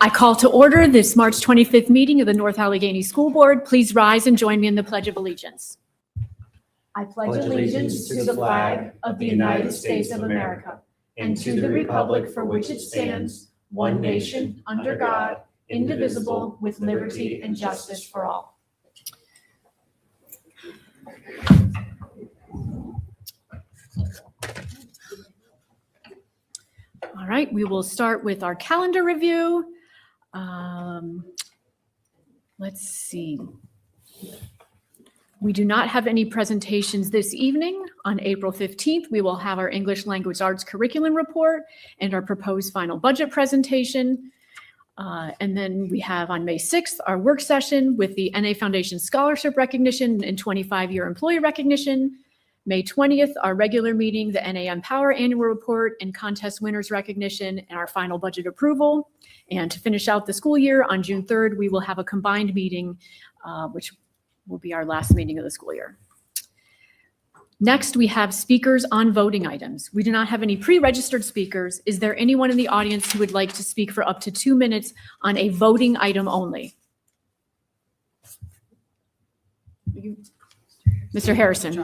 I call to order this March 25th meeting of the North Allegheny School Board. Please rise and join me in the Pledge of Allegiance. I pledge allegiance to the flag of the United States of America and to the republic for which it stands, one nation, under God, indivisible, with liberty and justice for all. All right, we will start with our calendar review. Let's see. We do not have any presentations this evening. On April 15th, we will have our English Language Arts curriculum report and our proposed final budget presentation. And then we have on May 6th, our work session with the NA Foundation Scholarship Recognition and 25-year Employee Recognition. May 20th, our regular meeting, the NA Empower Annual Report and Contest Winners Recognition and our final budget approval. And to finish out the school year, on June 3rd, we will have a combined meeting, which will be our last meeting of the school year. Next, we have speakers on voting items. We do not have any pre-registered speakers. Is there anyone in the audience who would like to speak for up to 2 minutes on a voting item only? Mr. Harrison,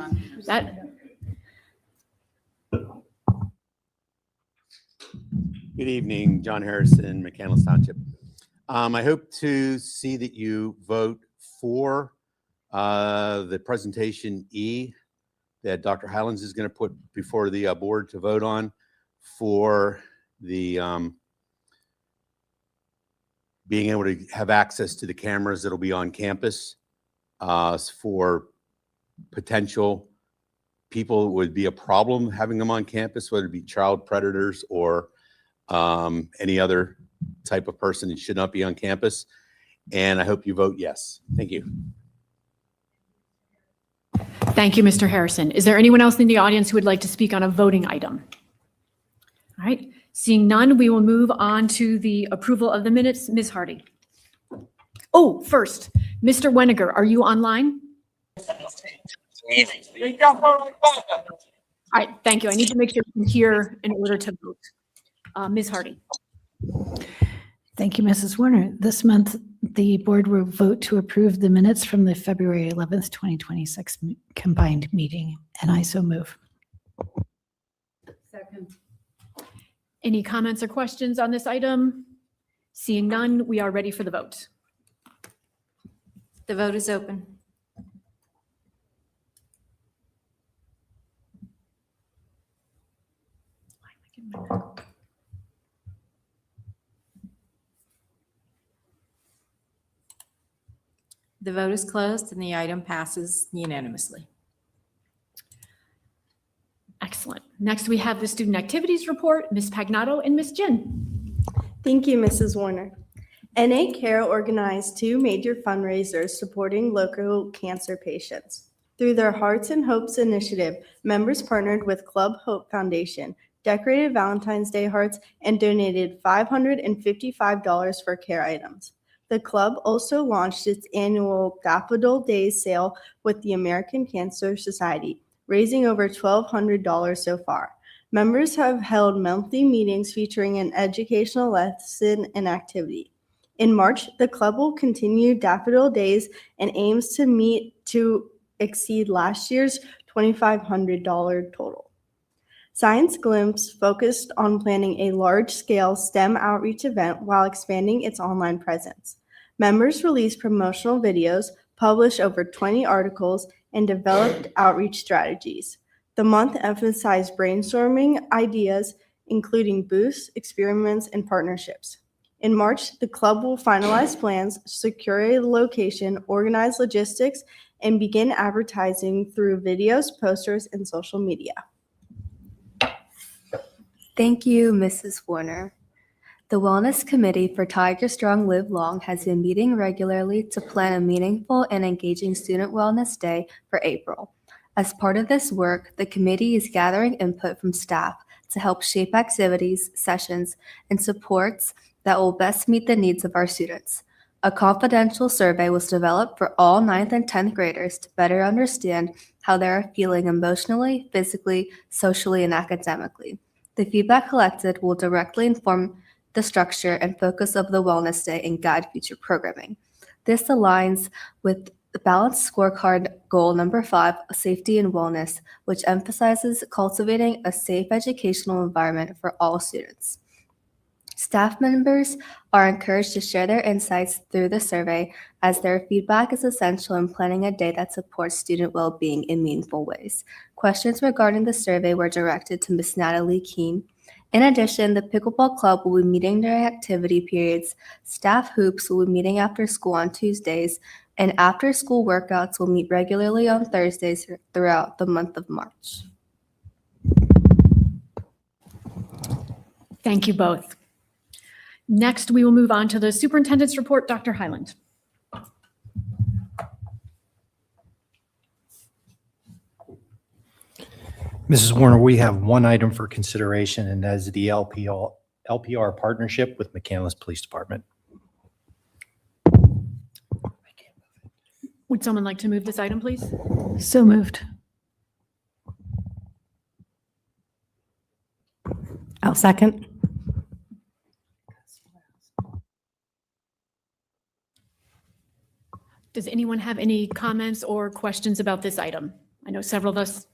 Good evening, John Harrison, McCandless Township. I hope to see that you vote for the presentation E that Dr. Highlands is going to put before the board to vote on for the being able to have access to the cameras that'll be on campus for potential people. It would be a problem having them on campus, whether it be child predators or any other type of person that should not be on campus. And I hope you vote yes. Thank you. Thank you, Mr. Harrison. Is there anyone else in the audience who would like to speak on a voting item? All right, seeing none, we will move on to the approval of the minutes. Ms. Hardy. Oh, first, Mr. Weniger, are you online? All right, thank you. I need to make sure you can hear in order to vote. Ms. Hardy. Thank you, Mrs. Warner. This month, the board will vote to approve the minutes from the February 11th, 2026 combined meeting, and I so move. Second. Any comments or questions on this item? Seeing none, we are ready for the vote. The vote is open. The vote is closed and the item passes unanimously. Excellent. Next, we have the student activities report, Ms. Pagnato and Ms. Jin. Thank you, Mrs. Warner. NA Care organized 2 major fundraisers supporting local cancer patients. Through their Hearts and Hopes initiative, members partnered with Club Hope Foundation, decorated Valentine's Day hearts, and donated $555 for care items. The club also launched its annual Daffodil Days sale with the American Cancer Society, raising over $1,200 so far. Members have held monthly meetings featuring an educational lesson and activity. In March, the club will continue Daffodil Days and aims to exceed last year's $2,500 total. Science Glimpse focused on planning a large-scale STEM outreach event while expanding its online presence. Members released promotional videos, published over 20 articles, and developed outreach strategies. The month emphasized brainstorming ideas, including booths, experiments, and partnerships. In March, the club will finalize plans, secure a location, organize logistics, and begin advertising through videos, posters, and social media. Thank you, Mrs. Warner. The Wellness Committee for Tiger Strong Live Long has been meeting regularly to plan a meaningful and engaging Student Wellness Day for April. As part of this work, the committee is gathering input from staff to help shape activities, sessions, and supports that will best meet the needs of our students. A confidential survey was developed for all 9th and 10th graders to better understand how they are feeling emotionally, physically, socially, and academically. The feedback collected will directly inform the structure and focus of the Wellness Day and guide future programming. This aligns with the balanced scorecard goal number 5, safety and wellness, which emphasizes cultivating a safe educational environment for all students. Staff members are encouraged to share their insights through the survey, as their feedback is essential in planning a day that supports student well-being in meaningful ways. Questions regarding the survey were directed to Ms. Natalie Keene. In addition, the pickleball club will be meeting during activity periods, staff hoops will be meeting after school on Tuesdays, and after-school workouts will meet regularly on Thursdays throughout the month of March. Thank you both. Next, we will move on to the superintendent's report. Dr. Highland. Mrs. Warner, we have one item for consideration, and that is the LPR partnership with McCandless Police Department. Would someone like to move this item, please? So moved. I'll second. Does anyone have any comments or questions about this item? I know several of us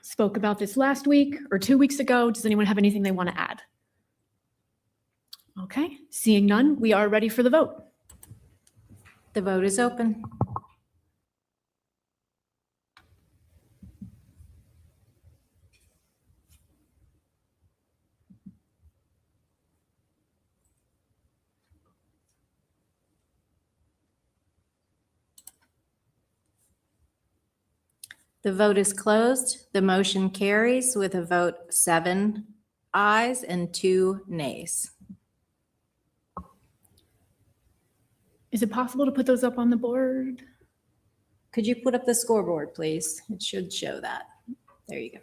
spoke about this last week or 2 weeks ago. Does anyone have anything they want to add? Okay, seeing none, we are ready for the vote. The vote is open. The vote is closed. The motion carries with a vote 7 ayes and 2 nays. Is it possible to put those up on the board? Could you put up the scoreboard, please? It should show that. There you go.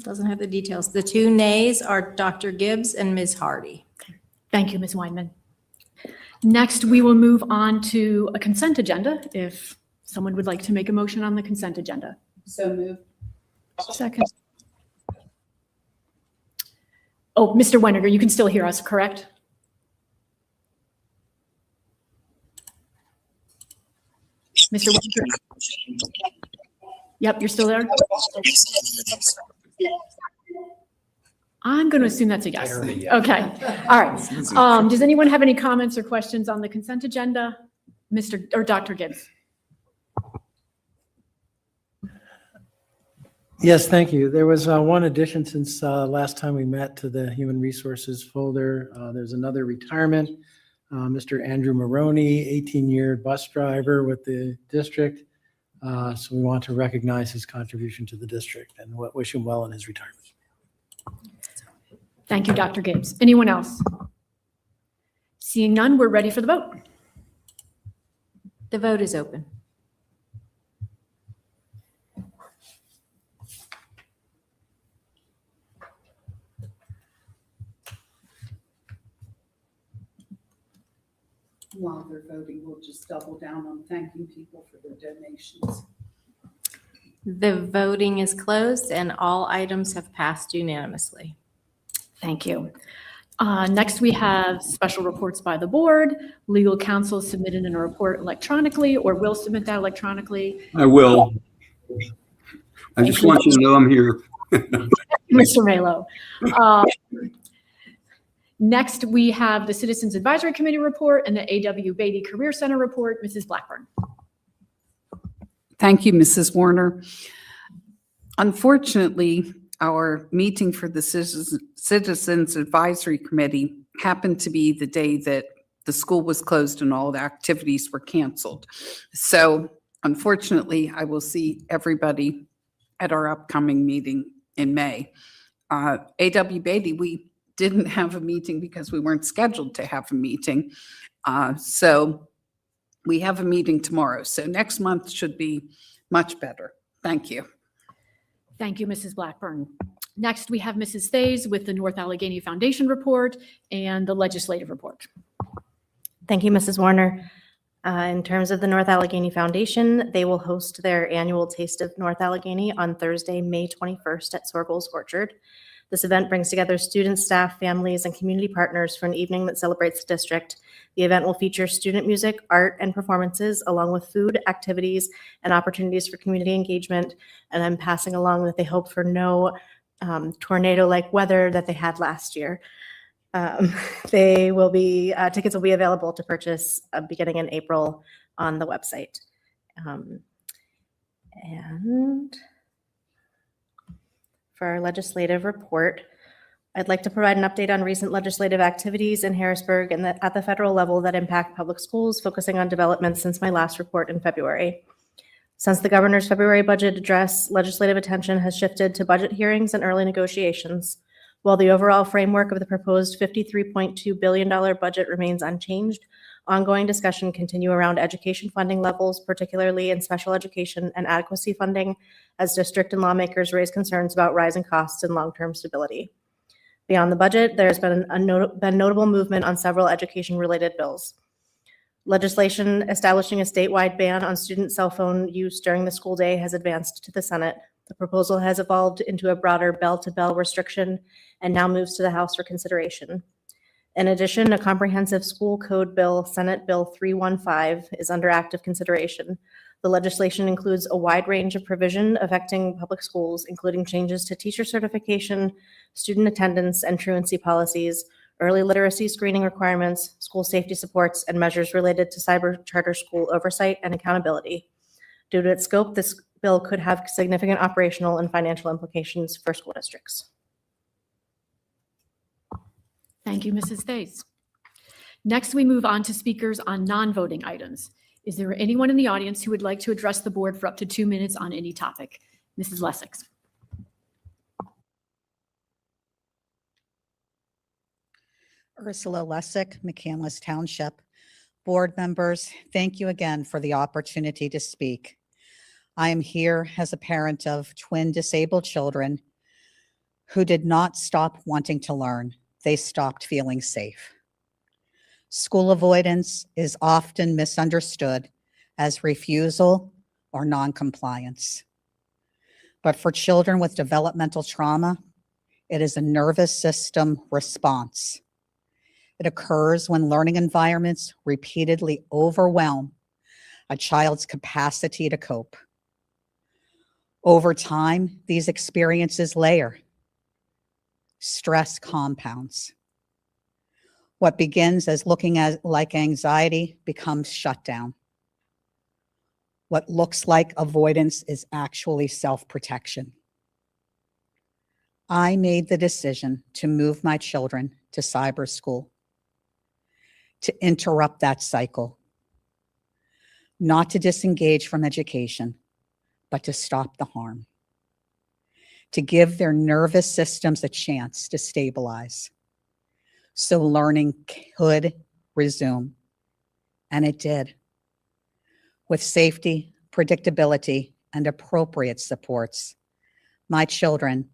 Doesn't have the details. The 2 nays are Dr. Gibbs and Ms. Hardy. Thank you, Ms. Weinman. Next, we will move on to a consent agenda. If someone would like to make a motion on the consent agenda. So moved. Second. Oh, Mr. Weniger, you can still hear us, correct? Mr. Weniger? Yep, you're still there? I'm going to assume that's a yes. Okay, all right. Does anyone have any comments or questions on the consent agenda? Mr. or Dr. Gibbs? Yes, thank you. There was one addition since last time we met to the Human Resources folder. There's another retirement. Mr. Andrew Maroney, 18-year bus driver with the district. So we want to recognize his contribution to the district and wish him well in his retirement. Thank you, Dr. Gibbs. Anyone else? Seeing none, we're ready for the vote. The vote is open. While they're voting, we'll just double down on thanking people for their donations. The voting is closed and all items have passed unanimously. Thank you. Next, we have special reports by the board. Legal counsel submitted in a report electronically or will submit that electronically. I will. I just want you to know I'm here. Mr. Melo. Next, we have the Citizens Advisory Committee report and the A.W. Beatty Career Center report. Mrs. Blackburn. Thank you, Mrs. Warner. Unfortunately, our meeting for the Citizens Advisory Committee happened to be the day that the school was closed and all the activities were canceled. So unfortunately, I will see everybody at our upcoming meeting in May. A.W. Beatty, we didn't have a meeting because we weren't scheduled to have a meeting. So we have a meeting tomorrow. So next month should be much better. Thank you. Thank you, Mrs. Blackburn. Next, we have Mrs. Thays with the North Allegheny Foundation report and the legislative report. Thank you, Mrs. Warner. In terms of the North Allegheny Foundation, they will host their annual Taste of North Allegheny on Thursday, May 21st at Sorgel's Orchard. This event brings together students, staff, families, and community partners for an evening that celebrates the district. The event will feature student music, art, and performances, along with food, activities, and opportunities for community engagement. And I'm passing along that they hope for no tornado-like weather that they had last year. Tickets will be available to purchase beginning in April on the website. And for our legislative report, I'd like to provide an update on recent legislative activities in Harrisburg and at the federal level that impact public schools, focusing on developments since my last report in February. Since the governor's February budget address, legislative attention has shifted to budget hearings and early negotiations. While the overall framework of the proposed $53.2 billion budget remains unchanged, ongoing discussion continue around education funding levels, particularly in special education and adequacy funding, as district and lawmakers raise concerns about rising costs and long-term stability. Beyond the budget, there's been notable movement on several education-related bills. Legislation establishing a statewide ban on student cell phone use during the school day has advanced to the Senate. The proposal has evolved into a broader bell-to-bell restriction and now moves to the House for consideration. In addition, a comprehensive school code bill, Senate Bill 315, is under active consideration. The legislation includes a wide range of provision affecting public schools, including changes to teacher certification, student attendance and truancy policies, early literacy screening requirements, school safety supports, and measures related to cyber charter school oversight and accountability. Due to its scope, this bill could have significant operational and financial implications for school districts. Thank you, Mrs. Thays. Next, we move on to speakers on non-voting items. Is there anyone in the audience who would like to address the board for up to 2 minutes on any topic? Mrs. Lessig. Ursula Lessig, McCandless Township. Board members, thank you again for the opportunity to speak. I am here as a parent of twin disabled children who did not stop wanting to learn. They stopped feeling safe. School avoidance is often misunderstood as refusal or noncompliance. But for children with developmental trauma, it is a nervous system response. It occurs when learning environments repeatedly overwhelm a child's capacity to cope. Over time, these experiences layer. Stress compounds. What begins as looking like anxiety becomes shutdown. What looks like avoidance is actually self-protection. I made the decision to move my children to cyber school, to interrupt that cycle, not to disengage from education, but to stop the harm, to give their nervous systems a chance to stabilize so learning could resume. And it did. With safety, predictability, and appropriate supports, my children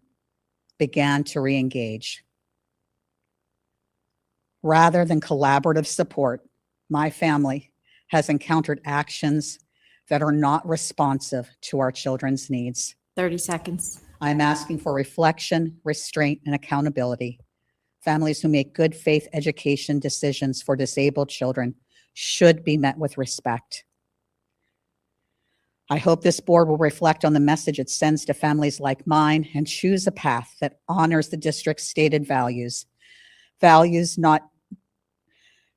began to re-engage. Rather than collaborative support, my family has encountered actions that are not responsive to our children's needs. 30 seconds. I'm asking for reflection, restraint, and accountability. Families who make good faith education decisions for disabled children should be met with respect. I hope this board will reflect on the message it sends to families like mine and choose a path that honors the district's stated values. Values not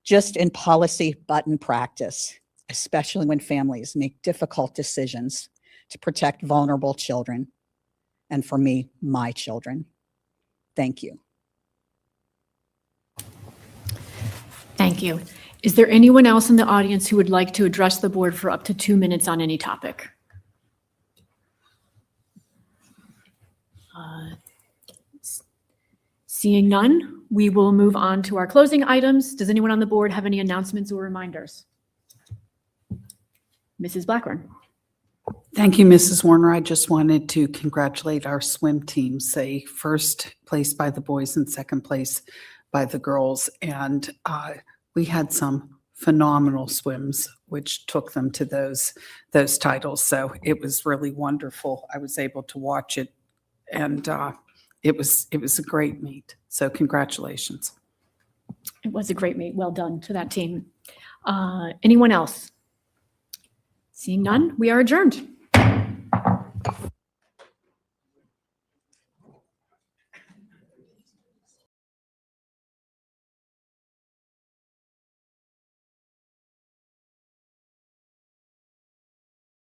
just in policy, but in practice, especially when families make difficult decisions to protect vulnerable children. And for me, my children. Thank you. Thank you. Is there anyone else in the audience who would like to address the board for up to 2 minutes on any topic? Seeing none, we will move on to our closing items. Does anyone on the board have any announcements or reminders? Mrs. Blackburn. Thank you, Mrs. Warner. I just wanted to congratulate our swim teams. They first place by the boys and second place by the girls. And we had some phenomenal swims, which took them to those titles. So it was really wonderful. I was able to watch it, and it was a great meet. So congratulations. It was a great meet. Well done to that team. Anyone else? Seeing none, we are adjourned.